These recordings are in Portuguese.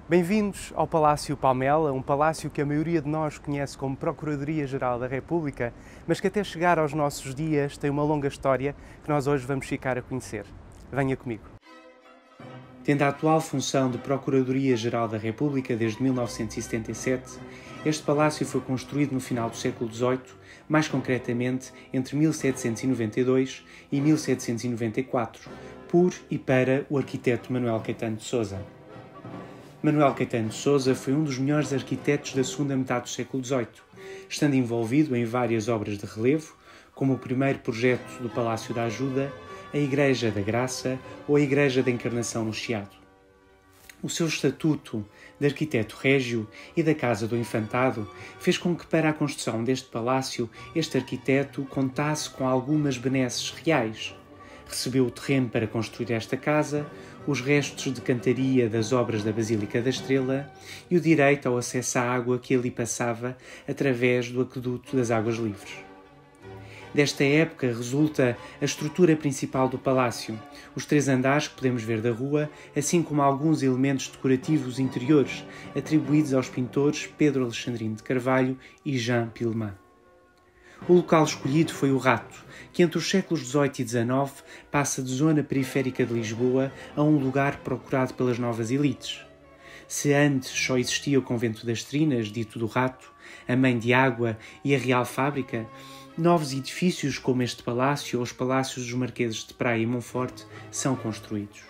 Bem-vindos ao Palácio Palmela, um palácio que a maioria de nós conhece como Procuradoria-Geral da República, mas que até chegar aos nossos dias tem uma longa história que nós hoje vamos ficar a conhecer. Venha comigo. Tendo a atual função de Procuradoria-Geral da República desde 1977, este palácio foi construído no final do século XVIII, mais concretamente entre 1792 e 1794, por e para o arquiteto Manuel Caetano de Sousa. Manuel Caetano de Sousa foi um dos melhores arquitetos da segunda metade do século XVIII, estando envolvido em várias obras de relevo, como o primeiro projeto do Palácio da Ajuda, a Igreja da Graça ou a Igreja da Encarnação no Chiado. O seu estatuto de arquiteto régio e da Casa do Infantado fez com que, para a construção deste palácio, este arquiteto contasse com algumas benesses reais. Recebeu o terreno para construir esta casa, os restos de cantaria das obras da Basílica da Estrela e o direito ao acesso à água que ali passava através do aqueduto das Águas Livres. Desta época resulta a estrutura principal do palácio, os 3 andares que podemos ver da rua, assim como alguns elementos decorativos interiores atribuídos aos pintores Pedro Alexandrino de Carvalho e Jean Pilman. O local escolhido foi o Rato, que entre os séculos XVIII e XIX passa de zona periférica de Lisboa a um lugar procurado pelas novas elites. Se antes só existia o Convento das Trinas, dito do Rato, a Mãe de Água e a Real Fábrica, novos edifícios como este palácio ou os palácios dos Marqueses de Praia e Monforte são construídos.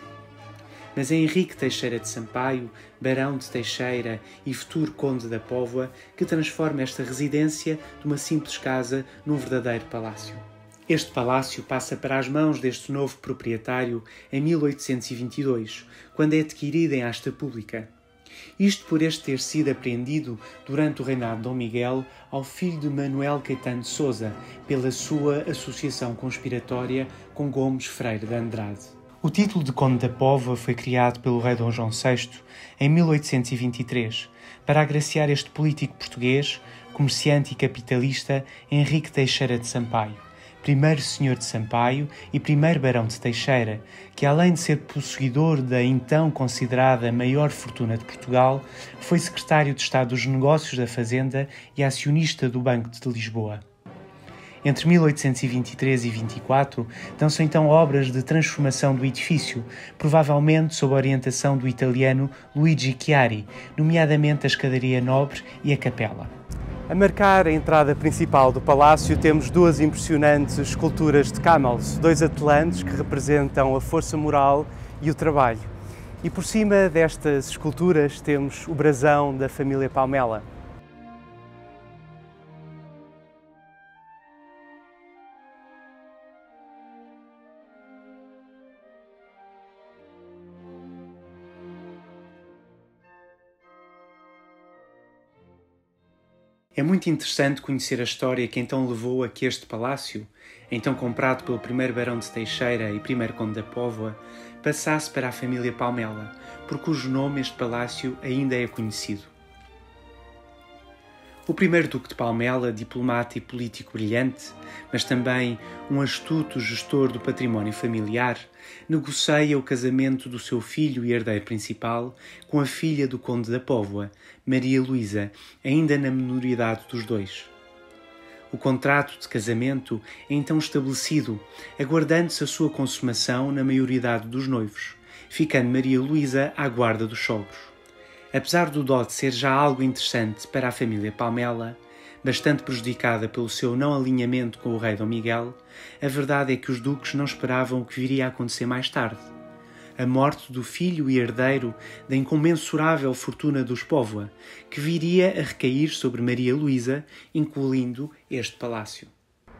Mas é Henrique Teixeira de Sampaio, barão de Teixeira e futuro conde da Póvoa, que transforma esta residência de uma simples casa num verdadeiro palácio. Este palácio passa para as mãos deste novo proprietário em 1822, quando é adquirido em asta pública. Isto por este ter sido apreendido durante o reinado de Dom Miguel ao filho de Manuel Caetano de Sousa, pela sua associação conspiratória com Gomes Freire de Andrade. O título de Conde da Póvoa foi criado pelo rei Dom João VI em 1823 para agraciar este político português, comerciante e capitalista Henrique Teixeira de Sampaio, primeiro senhor de Sampaio e primeiro barão de Teixeira, que além de ser possuidor da então considerada maior fortuna de Portugal, foi secretário de Estado dos Negócios da Fazenda e acionista do Banco de Lisboa. Entre 1823 e 24, dão-se então obras de transformação do edifício, provavelmente sob a orientação do italiano Luigi Chiari, nomeadamente a escadaria nobre e a capela. A marcar a entrada principal do palácio temos 2 impressionantes esculturas de camels, 2 atlantes que representam a força moral e o trabalho. E por cima destas esculturas temos o brasão da família Palmela. É muito interessante conhecer a história que então levou a que este palácio, então comprado pelo primeiro barão de Teixeira e primeiro conde da Póvoa, passasse para a família Palmela, por cujo nome este palácio ainda é conhecido. O primeiro duque de Palmela, diplomata e político brilhante, mas também um astuto gestor do património familiar, negocia o casamento do seu filho e herdeiro principal com a filha do conde da Póvoa, Maria Luísa, ainda na menoridade dos dois. O contrato de casamento é então estabelecido, aguardando-se a sua consumação na maioridade dos noivos, ficando Maria Luísa à guarda dos sogros. Apesar do dote ser já algo interessante para a família Palmela, bastante prejudicada pelo seu não alinhamento com o rei Dom Miguel, a verdade é que os duques não esperavam o que viria a acontecer mais tarde. A morte do filho e herdeiro da incomensurável fortuna dos Póvoa, que viria a recair sobre Maria Luísa, incluindo este palácio.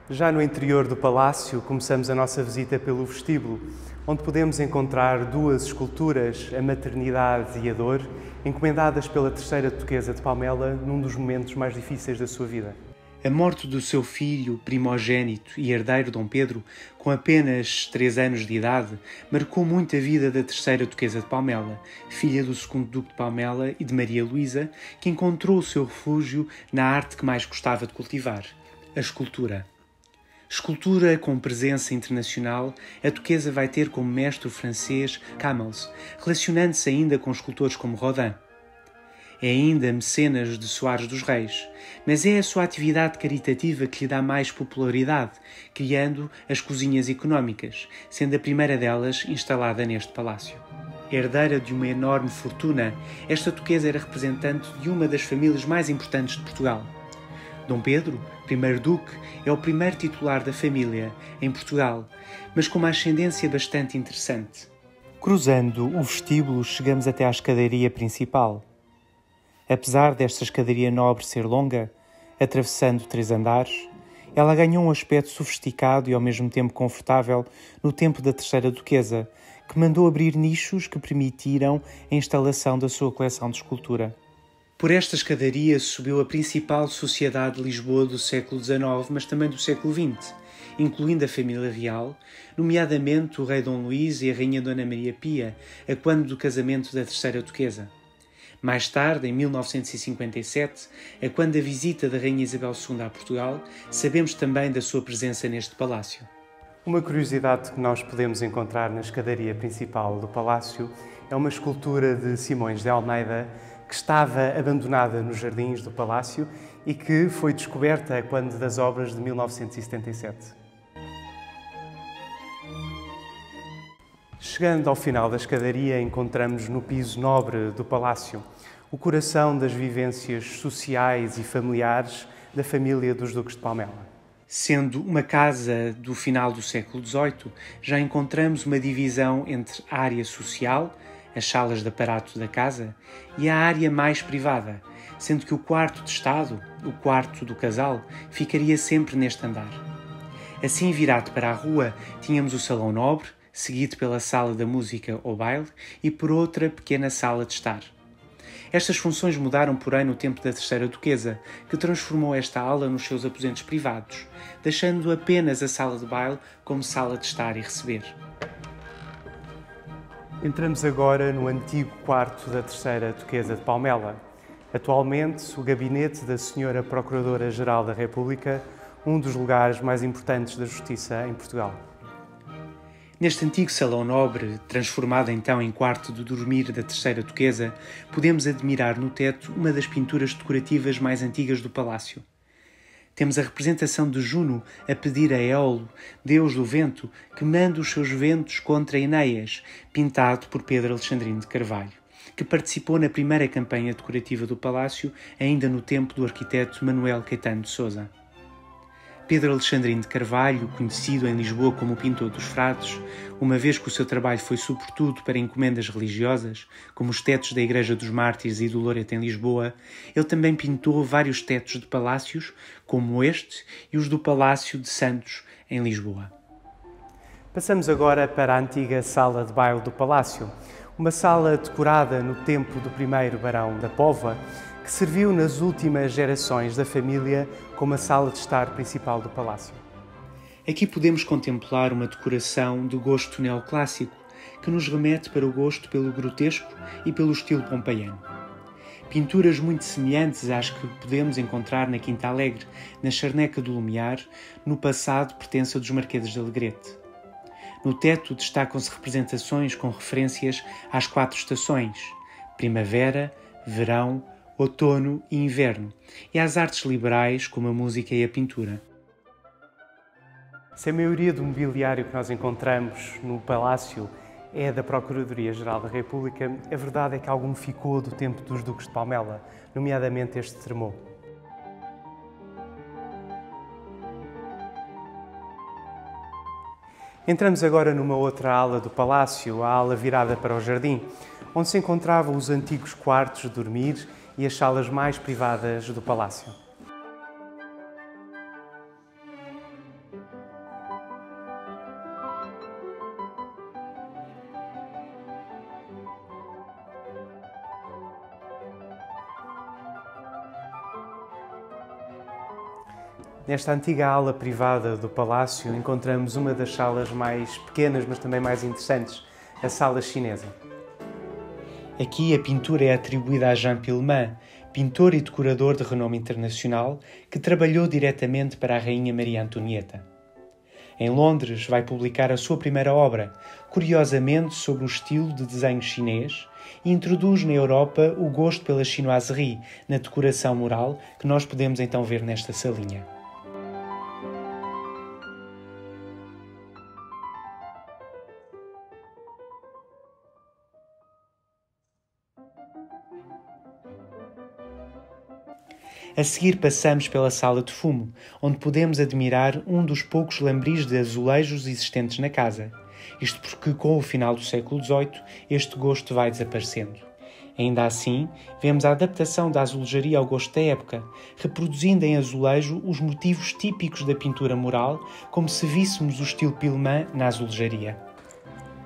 Já no interior do palácio, começamos a nossa visita pelo vestíbulo, onde podemos encontrar 2 esculturas, a Maternidade e a Dor, encomendadas pela terceira duquesa de Palmela num dos momentos mais difíceis da sua vida. A morte do seu filho primogênito e herdeiro Dom Pedro, com apenas 3 anos de idade, marcou muito a vida da terceira duquesa de Palmela, filha do segundo duque de Palmela e de Maria Luísa, que encontrou o seu refúgio na arte que mais gostava de cultivar, a escultura. Escultura com presença internacional, a duquesa vai ter como mestre o francês Camels, relacionando-se ainda com escultores como Rodin. É ainda mecenas de Soares dos Reis, mas é a sua atividade caritativa que lhe dá mais popularidade, criando as cozinhas económicas, sendo a primeira delas instalada neste palácio. Herdeira de uma enorme fortuna, esta duquesa era representante de uma das famílias mais importantes de Portugal. Dom Pedro, primeiro duque, é o primeiro titular da família em Portugal, mas com uma ascendência bastante interessante. Cruzando o vestíbulo, chegamos até à escadaria principal. Apesar desta escadaria nobre ser longa, atravessando 3 andares, ela ganhou um aspecto sofisticado e ao mesmo tempo confortável no tempo da terceira duquesa, que mandou abrir nichos que permitiram a instalação da sua coleção de escultura. Por esta escadaria subiu a principal sociedade de Lisboa do século XIX, mas também do século XX, incluindo a família real, nomeadamente o rei Dom Luís e a rainha Dona Maria Pia, a quando do casamento da terceira duquesa. Mais tarde, em 1957, a quando da visita da rainha Isabel II a Portugal, sabemos também da sua presença neste palácio. Uma curiosidade que nós podemos encontrar na escadaria principal do palácio é uma escultura de Simões de Almeida que estava abandonada nos jardins do palácio e que foi descoberta quando das obras de 1977. Chegando ao final da escadaria, encontramos no piso nobre do palácio o coração das vivências sociais e familiares da família dos Duques de Palmela. Sendo uma casa do final do século XVIII, já encontramos uma divisão entre a área social, as salas de aparato da casa, e a área mais privada, sendo que o quarto de estado, o quarto do casal, ficaria sempre neste andar. Assim, virado para a rua, tínhamos o salão nobre, seguido pela sala da música ou baile, e por outra pequena sala de estar. Estas funções mudaram, porém, no tempo da terceira duquesa, que transformou esta ala nos seus aposentos privados, deixando apenas a sala de baile como sala de estar e receber. Entramos agora no antigo quarto da terceira duquesa de Palmela. Atualmente, o gabinete da Senhora Procuradora-Geral da República, um dos lugares mais importantes da justiça em Portugal. Neste antigo salão nobre, transformado então em quarto de dormir da terceira duquesa, podemos admirar no teto uma das pinturas decorativas mais antigas do palácio. Temos a representação de Juno a pedir a Éolo, deus do vento, que manda os seus ventos contra Enéas, pintado por Pedro Alexandrino de Carvalho, que participou na primeira campanha decorativa do palácio, ainda no tempo do arquiteto Manuel Caetano de Sousa. Pedro Alexandrino de Carvalho, conhecido em Lisboa como o pintor dos frades, uma vez que o seu trabalho foi sobretudo para encomendas religiosas, como os tetos da Igreja dos Mártires e do Loreto em Lisboa, ele também pintou vários tetos de palácios, como este e os do Palácio de Santos, em Lisboa. Passamos agora para a antiga sala de baile do palácio, uma sala decorada no tempo do primeiro barão da Póvoa, que serviu nas últimas gerações da família como a sala de estar principal do palácio. Aqui podemos contemplar uma decoração de gosto neoclássico, que nos remete para o gosto pelo grotesco e pelo estilo pompeiano. Pinturas muito semelhantes às que podemos encontrar na Quinta Alegre, na Charneca do Lumiar, no passado pertença dos Marqueses de Alegrete. No teto destacam-se representações com referências às 4 estações: primavera, verão, outono e inverno, e às artes liberais como a música e a pintura. Se a maioria do mobiliário que nós encontramos no Palácio é da Procuradoria-Geral da República, a verdade é que algum ficou do tempo dos Duques de Palmela, nomeadamente este termô. Entramos agora numa outra ala do Palácio, a ala virada para o jardim, onde se encontravam os antigos quartos de dormir e as salas mais privadas do palácio. Nesta antiga ala privada do palácio encontramos uma das salas mais pequenas, mas também mais interessantes, a sala chinesa. Aqui a pintura é atribuída a Jean Pilman, pintor e decorador de renome internacional, que trabalhou diretamente para a Rainha Maria Antonieta. Em Londres vai publicar a sua primeira obra, curiosamente sobre o estilo de desenho chinês, e introduz na Europa o gosto pela chinoiserie, na decoração mural, que nós podemos então ver nesta salinha. A seguir passamos pela sala de fumo, onde podemos admirar um dos poucos lambris de azulejos existentes na casa. Isto porque, com o final do século XVIII, este gosto vai desaparecendo. Ainda assim, vemos a adaptação da azulejaria ao gosto da época, reproduzindo em azulejo os motivos típicos da pintura mural, como se víssemos o estilo Pilman na azulejaria.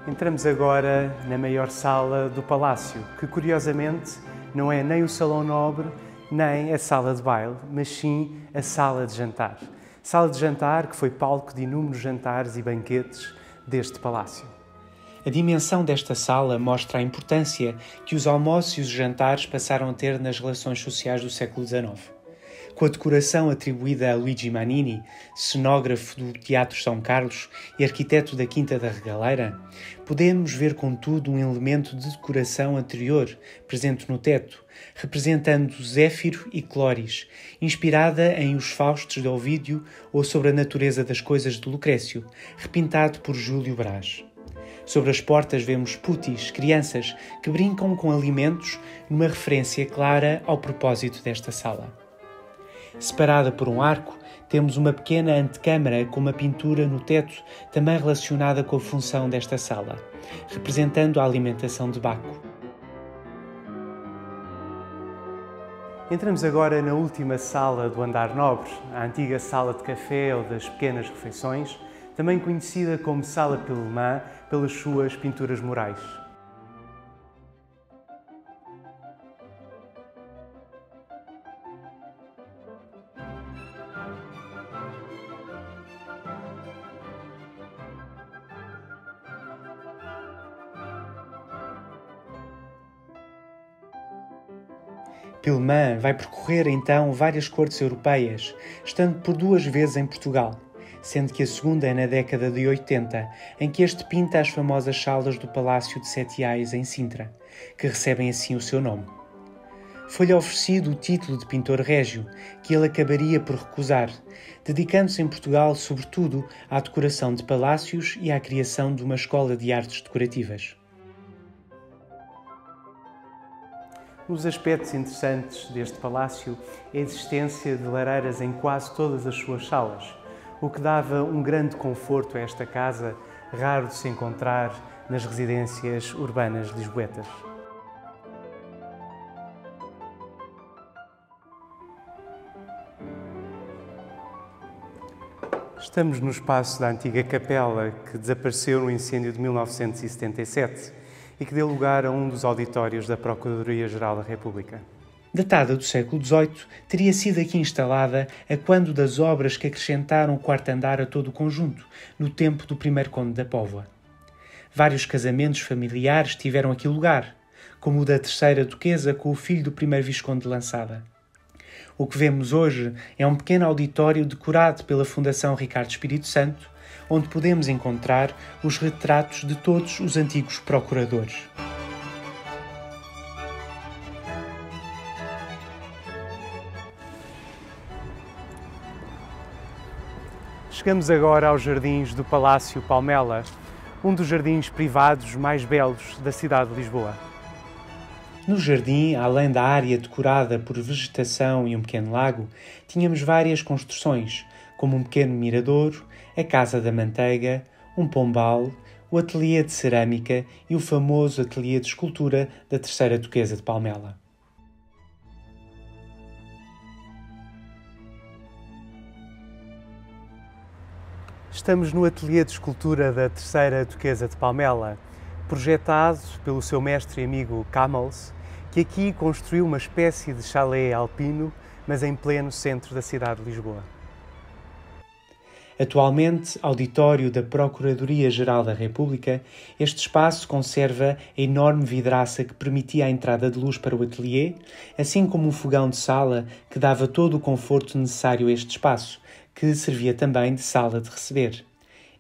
Entramos agora na maior sala do palácio, que curiosamente não é nem o salão nobre, nem a sala de baile, mas sim a sala de jantar. Sala de jantar que foi palco de inúmeros jantares e banquetes deste palácio. A dimensão desta sala mostra a importância que os almoços e os jantares passaram a ter nas relações sociais do século XIX. Com a decoração atribuída a Luigi Manini, cenógrafo do Teatro São Carlos e arquiteto da Quinta da Regaleira, podemos ver, contudo, um elemento de decoração anterior, presente no teto, representando Zéfiro e Clóris, inspirada em Os Faustos de Ovídio ou sobre a natureza das coisas de Lucrécio, repintado por Júlio Brás. Sobre as portas vemos putis, crianças, que brincam com alimentos, numa referência clara ao propósito desta sala. Separada por um arco, temos uma pequena antecâmara com uma pintura no teto, também relacionada com a função desta sala, representando a alimentação de Baco. Entramos agora na última sala do andar nobre, a antiga sala de café ou das pequenas refeições, também conhecida como Sala Pilman pelas suas pinturas murais. Pilman vai percorrer então várias cortes europeias, estando por 2 vezes em Portugal, sendo que a segunda é na década de 80, em que este pinta as famosas salas do Palácio de Setiais em Sintra, que recebem assim o seu nome. Foi-lhe oferecido o título de pintor régio, que ele acabaria por recusar, dedicando-se em Portugal sobretudo à decoração de palácios e à criação de uma escola de artes decorativas. Um dos aspectos interessantes deste palácio é a existência de lareiras em quase todas as suas salas, o que dava um grande conforto a esta casa, raro de se encontrar nas residências urbanas lisboetas. Estamos no espaço da antiga capela que desapareceu no incêndio de 1977 e que deu lugar a um dos auditórios da Procuradoria-Geral da República. Datada do século XVIII, teria sido aqui instalada a quando das obras que acrescentaram o quarto andar a todo o conjunto, no tempo do primeiro conde da Póvoa. Vários casamentos familiares tiveram aqui lugar, como o da terceira duquesa com o filho do primeiro visconde de Lançada. O que vemos hoje é um pequeno auditório decorado pela Fundação Ricardo Espírito Santo, onde podemos encontrar os retratos de todos os antigos procuradores. Chegamos agora aos jardins do Palácio Palmela, um dos jardins privados mais belos da cidade de Lisboa. No jardim, além da área decorada por vegetação e um pequeno lago, tínhamos várias construções, como um pequeno miradouro, a Casa da Manteiga, um pombal, o ateliê de cerâmica e o famoso ateliê de escultura da terceira duquesa de Palmela. Estamos no ateliê de escultura da terceira duquesa de Palmela, projetado pelo seu mestre e amigo Camels, que aqui construiu uma espécie de chalé alpino, mas em pleno centro da cidade de Lisboa. Atualmente, auditório da Procuradoria-Geral da República, este espaço conserva a enorme vidraça que permitia a entrada de luz para o ateliê, assim como um fogão de sala que dava todo o conforto necessário a este espaço, que servia também de sala de receber.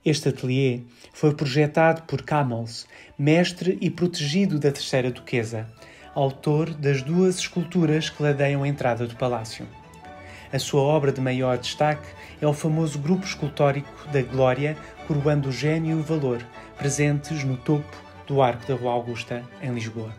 Este ateliê foi projetado por Camões, mestre e protegido da terceira duquesa, autor das 2 esculturas que ladeiam a entrada do palácio. A sua obra de maior destaque é o famoso grupo escultórico da Glória, coroando o gênio e o valor, presentes no topo do Arco da Rua Augusta, em Lisboa.